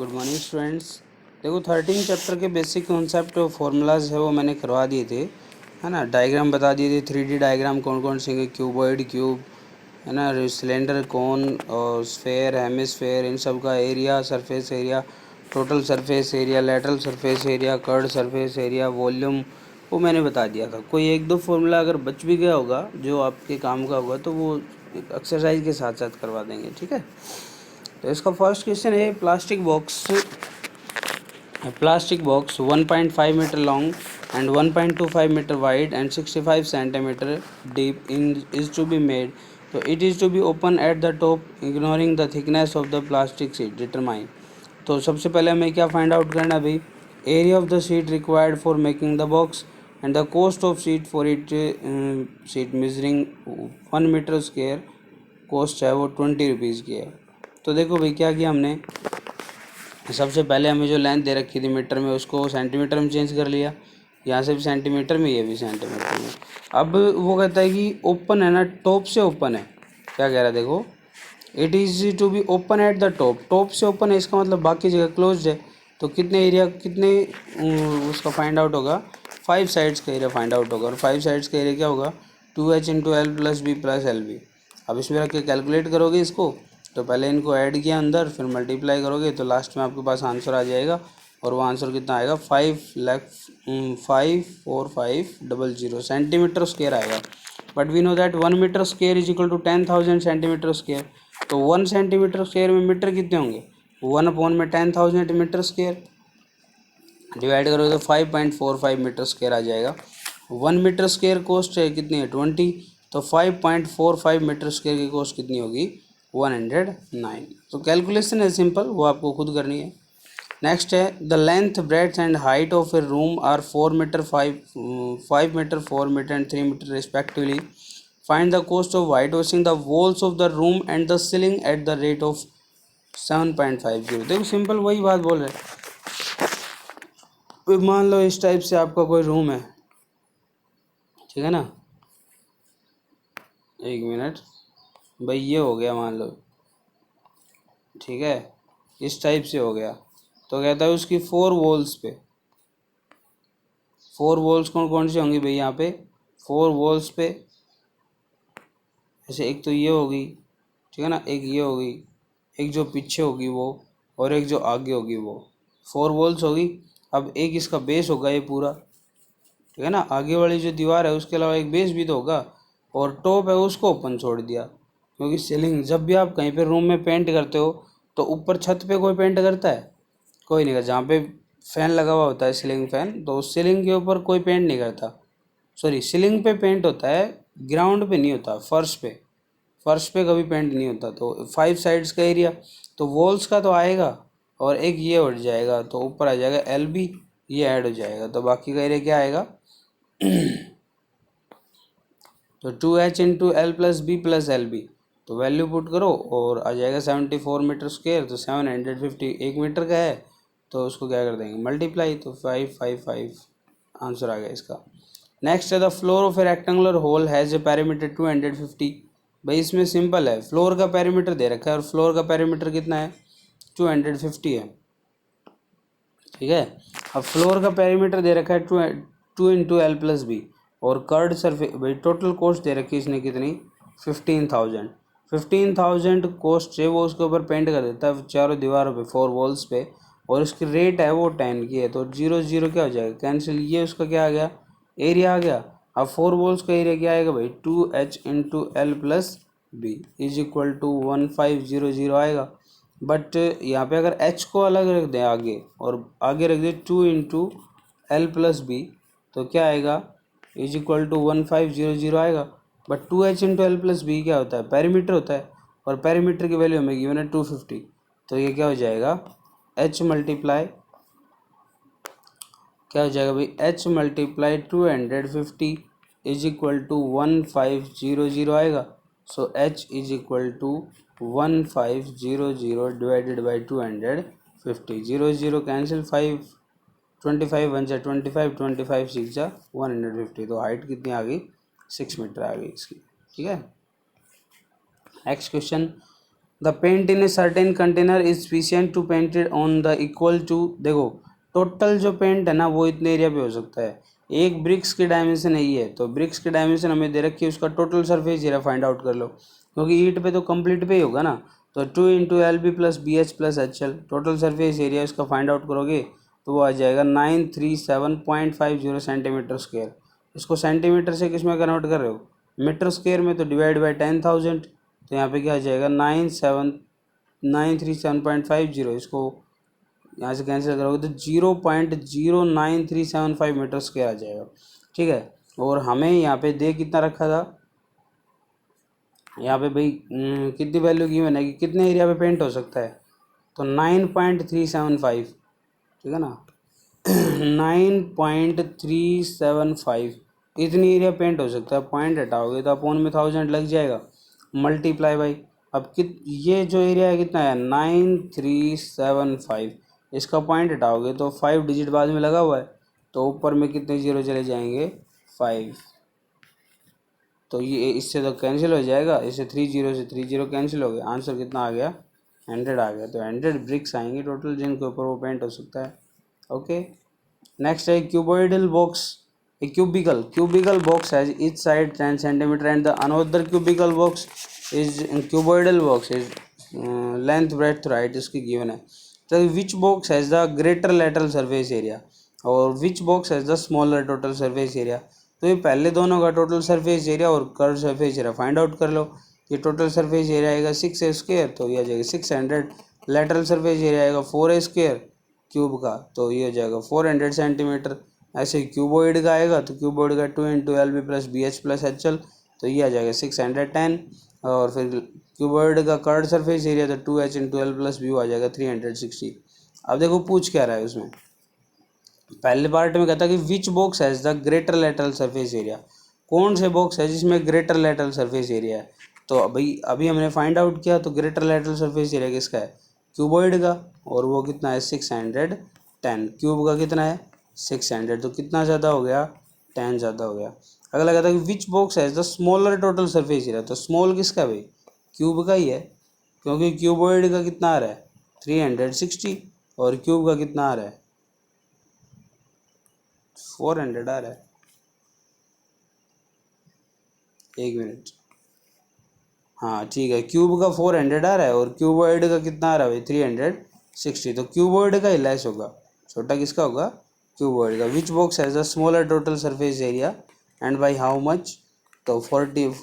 Good morning students. देखो 13 chapter के basic concept formulas है वो मैंने करवा दिए थे, है ना। डायग्राम बता दिए थे, 3D डायग्राम कौन कौन से, क्यूबॉइड, क्यूब, है ना, सिलेंडर, कोन और स्फेयर, हेमिस्फेयर, इन सब का area, surface area, total surface area, lateral surface area, curved surface area, volume, वो मैंने बता दिया था। कोई एक दो फार्मूला अगर बच भी गया होगा जो आपके काम का होगा तो वो एक्सरसाइज के साथ साथ करवा देंगे, ठीक है। तो इसका फर्स्ट क्वेश्चन है, plastic box 1.5 metre long and 1.25 meter wide and 65 centimeter deep is to be made. So it is to be open at the top ignoring the thickness of the plastic sheet. Determine. तो सबसे पहले हमें क्या find out करना है भाई, area of the sheet required for making the box and the cost of sheet for it. Sheet measuring 1 metre square, cost है वो 20 रुपीज़ की है। तो देखो भाई क्या किया हमने, सबसे पहले हमें जो लेंथ दे रखी थी मीटर में उसको सेंटीमीटर में चेंज कर लिया, यहाँ से भी सेंटीमीटर में, ये भी सेंटीमीटर में। अब वो कहता है कि ओपन है ना, टॉप से ओपन है। क्या कह रहा है देखो, it is to be open at the top. Top से ओपन है इसका मतलब बाकी जगह क्लोज्ड है। तो कितने एरिया, कितने उसका फाइंड आउट होगा, 5 साइड्स का एरिया फाइंड आउट होगा। और 5 साइड्स का एरिया क्या होगा, 2h into L plus B plus L B. अब इसमें रख के कैलकुलेट करोगे इसको, तो पहले इनको ऐड किया अंदर, फिर मल्टीप्लाई करोगे तो लास्ट में आपके पास आंसर आ जाएगा। और वो आंसर कितना आएगा, 5,45,000 सेंटीमीटर स्क्वायर आएगा। But we know that 1 metre square is equal to 10,000 centimetre square. तो 1 सेंटीमीटर स्क्वायर में मीटर कितने होंगे, 1/10,000 मीटर स्क्वायर। डिवाइड करोगे तो 5.45 मीटर स्क्वायर आ जाएगा। 1 मीटर स्क्वायर कॉस्ट है कितनी है, 20। तो 5.45 मीटर स्क्वायर की कॉस्ट कितनी होगी, 109। तो कैलकुलेशन है सिंपल, वो आपको खुद करनी है। नेक्स्ट है, the length, breadth and height of a room are 4 metre, 5 metre, 4 metre and 3 metre respectively. Find the cost of white washing the walls of the room and the ceiling at the rate of 7.50। देखो simple वही बात बोल रहे हैं। मान लो इस type से आपका कोई रूम है, ठीक है ना, एक मिनट भाई, ये हो गया मान लो, ठीक है, इस टाइप से हो गया। तो कहता है उसकी 4 वॉल्स पे, 4 वॉल्स कौन कौन सी होंगी भाई यहाँ पे, 4 वॉल्स पे ऐसे, एक तो ये होगी, ठीक है ना, एक ये होगी, एक जो पीछे होगी वो, और एक जो आगे होगी वो, 4 वॉल्स होगी। अब एक इसका बेस होगा ये पूरा, ठीक है ना, आगे वाली जो दीवार है उसके अलावा एक बेस भी तो होगा, और टॉप है उसको ओपन छोड़ दिया। क्योंकि सीलिंग, जब भी आप कहीं पे रूम में पेंट करते हो तो ऊपर छत पे कोई पेंट करता है, कोई नहीं करता। जहाँ पे फैन लगा हुआ होता है सीलिंग फैन, तो उस सीलिंग के ऊपर कोई पेंट नहीं करता। सॉरी, सीलिंग पे पेंट होता है, ग्राउंड पे नहीं होता, फर्श पे, फर्श पे कभी पेंट नहीं होता। तो 5 साइड्स का एरिया, तो वॉल्स का तो आएगा, और एक ये उठ जाएगा, तो ऊपर आ जाएगा एल बी, ये ऐड हो जाएगा, तो बाकी का एरिया क्या आएगा तो 2h into L plus B plus L B. तो वैल्यू पुट करो और आ जाएगा 74 मीटर स्क्वायर। तो 750 1 मीटर का है, तो उसको क्या कर देंगे, मल्टीप्लाई, तो 555 आंसर आ गया इसका। नेक्स्ट है, the floor of a rectangular hole has a perimeter 250। भाई इसमें सिंपल है, फ्लोर का पेरीमीटर दे रखा है और फ्लोर का पेरीमीटर कितना है, 250 है, ठीक है। अब फ्लोर का पेरीमीटर दे रखा है 2 इंटू एल प्लस बी, और कर्ड सरफेस, भाई टोटल कॉस्ट दे रखी है इसने कितनी, 15,000 कॉस्ट से वो उसके ऊपर पेंट कर देता है चारों दीवारों पे, 4 वॉल्स पे, और उसकी रेट है वो 10 की है। तो 0 0 क्या हो जाएगा, कैंसिल, ये उसका क्या आ गया, एरिया आ गया। अब 4 वॉल्स का एरिया क्या आएगा भाई, 2h into L plus B is equal to 1500 आएगा। बट यहाँ पे अगर h को अलग रख दें आगे, और आगे रख दें 2 इंटू एल प्लस बी, तो क्या आएगा, इज इक्वल टू 1500 आएगा। But 2h into L plus B क्या होता है, पेरीमीटर होता है, और पेरीमीटर की वैल्यू हमें गिवन है 250। तो ये क्या हो जाएगा, h मल्टीप्लाई, क्या हो जाएगा भाई, h multiply 250 is equal to 1500 आएगा। So h is equal to 1500 divided by 250, 0 0 cancel, 25 1 जा 25, 25 6 जा 150। तो हाइट कितनी आ गई, 6 मीटर आ गई इसकी, ठीक है। Next question, the paint in a certain container is sufficient to painted on the equal to, देखो टोटल जो पेंट है ना वो इतने एरिया पे हो सकता है। एक ब्रिक्स की डायमेंशन यही है, तो ब्रिक्स की डायमेंशन हमें दे रखी है, उसका total surface area find out कर लो, क्योंकि ईंट पे तो कंप्लीट पे ही होगा ना। तो 2 into L B plus B H plus H L, total surface area इसका फाइंड आउट करोगे तो वो आ जाएगा 937.50 सेंटीमीटर स्क्वायर। इसको सेंटीमीटर से किस में कन्वर्ट कर रहे हो, मीटर स्क्वायर में, तो डिवाइड बाई 10,000। तो यहाँ पे क्या आ जाएगा 93750, इसको यहाँ से कैंसिल करोगे तो 0.09375 मीटर स्क्वायर आ जाएगा। ठीक है, और हमें यहाँ पे दे कितना रखा था, यहाँ पे भाई कितनी वैल्यू गिवन है कि कितने एरिया पे पेंट हो सकता है, तो 9.375, ठीक है ना 9.375 इतनी एरिया पेंट हो सकता है। पॉइंट हटाओगे तो अपॉन में 1000 लग जाएगा, मल्टीप्लाई बाई, अब ये जो एरिया है कितना है 9375, इसका पॉइंट हटाओगे तो 5 डिजिट बाद में लगा हुआ है, तो ऊपर में कितने जीरो चले जाएंगे 5, तो ये इससे तो कैंसिल हो जाएगा, इससे 30 से 30 कैंसिल हो गया, आंसर कितना आ गया 100 आ गया। तो 100 ब्रिक्स आएंगे टोटल जिनके ऊपर वो पेंट हो सकता है। ओके, नेक्स्ट है cuboidal box. A cubical box has each side 10 centimeter and the another cuboidal box is length breadth height इसकी given है। तो which box has the greater lateral surface area और which box has the smaller total surface area। तो ये पहले दोनों का total surface area और curve surface area find out कर लो। ये टोटल सरफेस एरिया आएगा 6a स्क्वायर, तो ये आ जाएगा 600, लेटरल सरफेस एरिया आएगा 4a स्क्वायर क्यूब का, तो ये हो जाएगा 400 सेंटीमीटर। ऐसे क्यूबॉइड का आएगा तो क्यूबॉइड का 2 into L B plus B H plus H L, तो ये आ जाएगा 610, और फिर क्यूबॉइड का कर्ड सरफेस एरिया तो 2h into L plus B आ जाएगा 360। अब देखो पूछ क्या रहा है उसमें, पहले पार्ट में कहता कि which box has the greater lateral surface area, कौन से बॉक्स है जिसमें ग्रेटर लेटरल सरफेस एरिया है। तो अभी हमने फाइंड आउट किया, तो ग्रेटर लेटरल सरफेस एरिया किसका है, क्यूबॉइड का, और वो कितना है 610, क्यूब का कितना है 600, तो कितना ज़्यादा हो गया 10 ज़्यादा हो गया। अगला कहता है कि which box has the smaller total surface area, तो स्मॉल किसका भाई, क्यूब का ही है, क्योंकि क्यूबॉइड का कितना आ रहा है 360 और क्यूब का कितना आ रहा है 400 आ रहा है। एक मिनट, हाँ ठीक है, क्यूब का 400 आ रहा है और क्यूबॉइड का कितना आ रहा है भाई 360, तो क्यूबॉइड का ही लेस होगा, छोटा किसका होगा क्यूबॉइड का। Which box has a smaller total surface area and by how much, तो 400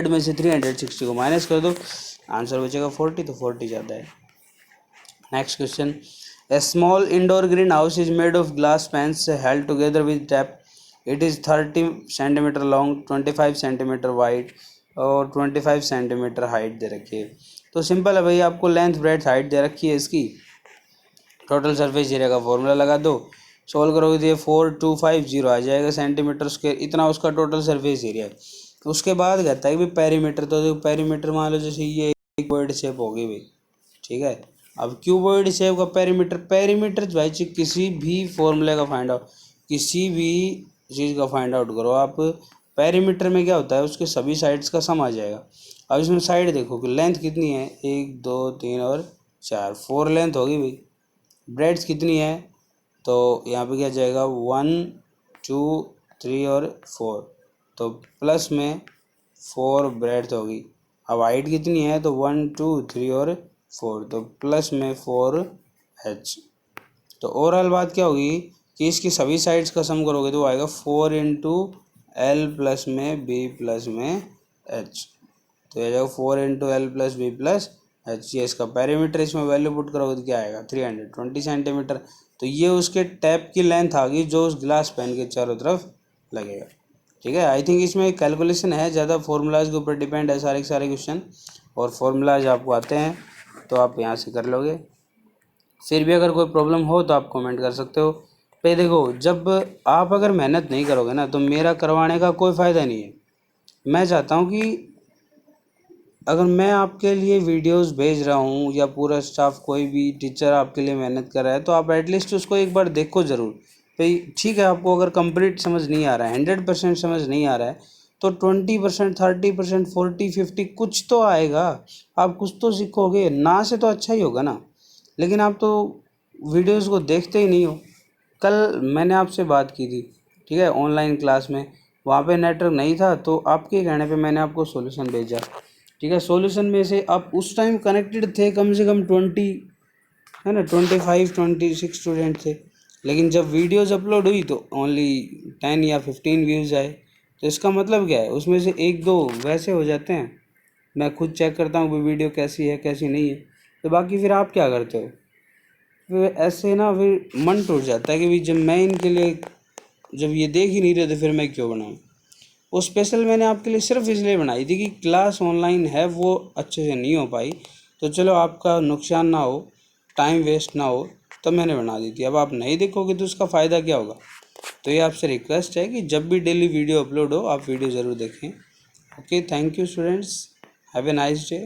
में से 360 को माइनस कर दो, आंसर बचेगा 40, तो 40 ज़्यादा है। Next question, A small indoor green house is made of glass pans held together with tap, it is 30 centimetre long, 25 centimetre wide और 25 सेंटीमीटर हाइट दे रखी है। तो सिंपल है भाई, आपको लेंथ ब्रेड्थ हाइट दे रखी है, इसकी टोटल सरफेस एरिया का फॉर्मूला लगा दो, सोल्व करोगे तो ये 4250 आ जाएगा सेंटीमीटर स्क्वायर, इतना उसका टोटल सरफेस एरिया है। उसके बाद कहता है कि भाई पेरीमीटर, तो पेरीमीटर मान लो जैसे ये एक क्यूबॉइड शेप होगी भाई, ठीक है। अब क्यूबॉइड शेप का पेरीमीटर भाई किसी भी फॉर्मूले का फाइंड आउट, किसी भी चीज़ का फाइंड आउट करो आप, पेरीमीटर में क्या होता है उसके सभी साइड्स का सम आ जाएगा। अब इसमें साइड देखो कि लेंथ कितनी है 1 2 3 और 4, 4 लेंथ होगी भाई, ब्रेड्स कितनी है, तो यहाँ पे क्या जाएगा 1 2 3 और 4, तो प्लस में 4 ब्रेड्थ होगी। अब हाइट कितनी है, तो 1 2 3 और 4, तो प्लस में 4h। तो ओवरऑल बात क्या होगी कि इसकी सभी साइड्स का सम करोगे तो आएगा 4 इंटू एल प्लस में बी प्लस में एच, तो ये जाएगा 4 into L plus B plus H. ये इसका पेरीमीटर, इसमें वैल्यू पुट करोगे तो क्या आएगा 320 सेंटीमीटर। तो ये उसके टैप की लेंथ आ गई जो उस ग्लास पेन के चारों तरफ लगेगा। ठीक है, आई थिंक इसमें कैलकुलेशन है, ज़्यादा फार्मूलाज के ऊपर डिपेंड है सारे के सारे क्वेश्चन, और फार्मूलाज आपको आते हैं तो आप यहाँ से कर लोगे। फिर भी अगर कोई प्रॉब्लम हो तो आप कमेंट कर सकते हो। पे देखो, जब आप अगर मेहनत नहीं करोगे ना तो मेरा करवाने का कोई फ़ायदा नहीं है। मैं चाहता हूँ कि अगर मैं आपके लिए वीडियोस भेज रहा हूँ या पूरा स्टाफ कोई भी टीचर आपके लिए मेहनत कर रहा है, तो आप एटलीस्ट उसको एक बार देखो ज़रूर भाई। ठीक है, आपको अगर कंप्लीट समझ नहीं आ रहा है, 100% समझ नहीं आ रहा है, तो 20%, 30%, 40, 50 कुछ तो आएगा। आप कुछ तो सीखोगे ना, से तो अच्छा ही होगा ना। लेकिन आप तो वीडियोस को देखते ही नहीं हो। कल मैंने आपसे बात की थी, ठीक है, ऑनलाइन क्लास में, वहाँ पे नेटवर्क नहीं था, तो आपके कहने पे मैंने आपको सॉल्यूशन भेजा, ठीक है। सॉल्यूशन में से आप उस टाइम कनेक्टेड थे कम से कम 20, है ना, 25, 26 स्टूडेंट थे। लेकिन जब वीडियोज़ अपलोड हुई तो ओनली 10 या 15 व्यूज़ आए। तो इसका मतलब क्या है, उसमें से एक दो वैसे हो जाते हैं, मैं खुद चेक करता हूँ कि वीडियो कैसी है कैसी नहीं है, तो बाकी फिर आप क्या करते हो, फिर ऐसे ना फिर मन टूट जाता है कि भाई जब मैं इनके लिए, जब ये देख ही नहीं रहे तो फिर मैं क्यों बनाऊँ। वो स्पेशल मैंने आपके लिए सिर्फ इसलिए बनाई थी कि क्लास ऑनलाइन है वो अच्छे से नहीं हो पाई, तो चलो आपका नुकसान ना हो, टाइम वेस्ट ना हो, तो मैंने बना दी थी। अब आप नहीं देखोगे तो उसका फ़ायदा क्या होगा। तो ये आपसे रिक्वेस्ट है कि जब भी डेली वीडियो अपलोड हो आप वीडियो ज़रूर देखें। Okay, thank you students, have a nice day.